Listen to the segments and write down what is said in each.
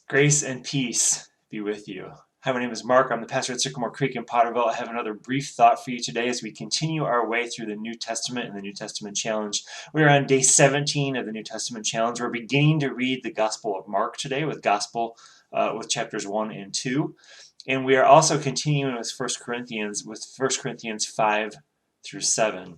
Grace and peace be with you. Hi, my name is Mark. I'm the pastor at Sycamore Creek in Potterville. I have another brief thought for you today as we continue our way through the New Testament and the New Testament Challenge. We are on day 17 of the New Testament Challenge. We're beginning to read the Gospel of Mark today with chapters 1 and 2. And we are also continuing with 1 Corinthians 5 through 7.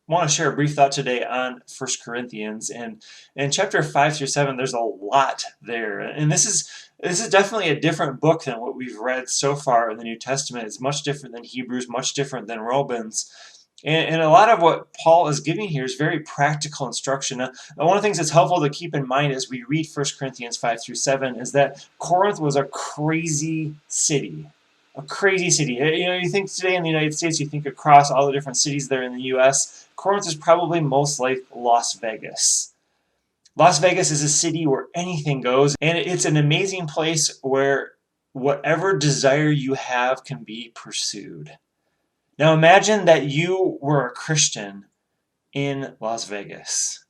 I want to share a brief thought today on 1 Corinthians, and in chapter 5 through 7 there's a lot there, and this is definitely a different book than what we've read so far in the New Testament. It's much different than Hebrews, much different than Romans, and a lot of what Paul is giving here is very practical instruction. Now, one of the things that's helpful to keep in mind as we read 1 Corinthians 5 through 7 is that Corinth was a crazy city. A crazy city. You think today in the United States, you think across all the different cities there in the U.S., Corinth is probably most like Las Vegas. Las Vegas is a city where anything goes, and it's an amazing place where whatever desire you have can be pursued. Now imagine that you were a Christian in Las Vegas.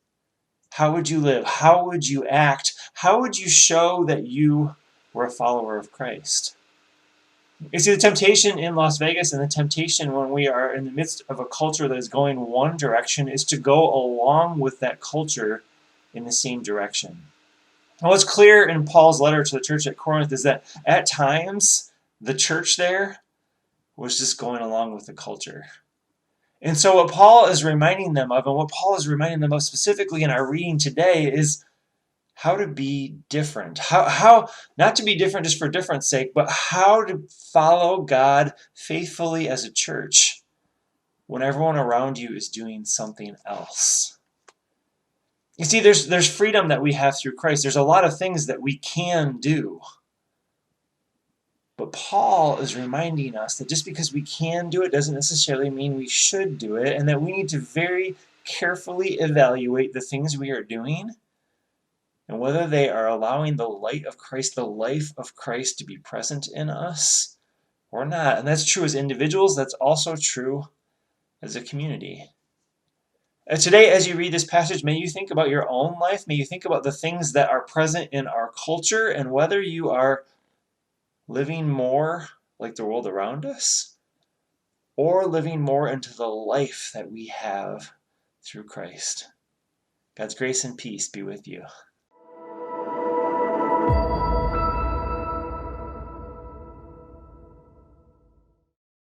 How would you live? How would you act? How would you show that you were a follower of Christ? You see, the temptation in Las Vegas and the temptation when we are in the midst of a culture that is going one direction is to go along with that culture in the same direction. And what's clear in Paul's letter to the church at Corinth is that at times the church there was just going along with the culture. And so what Paul is reminding them of, and what Paul is reminding them of specifically in our reading today, is how to be different. How not to be different just for difference sake, but how to follow God faithfully as a church when everyone around you is doing something else. You see, there's freedom that we have through Christ. There's a lot of things that we can do. But Paul is reminding us that just because we can do it doesn't necessarily mean we should do it, and that we need to very carefully evaluate the things we are doing and whether they are allowing the light of Christ, the life of Christ, to be present in us or not. And that's true as individuals. That's also true as a community. And today, as you read this passage, may you think about your own life. May you think about the things that are present in our culture and whether you are living more like the world around us or living more into the life that we have through Christ. God's grace and peace be with you.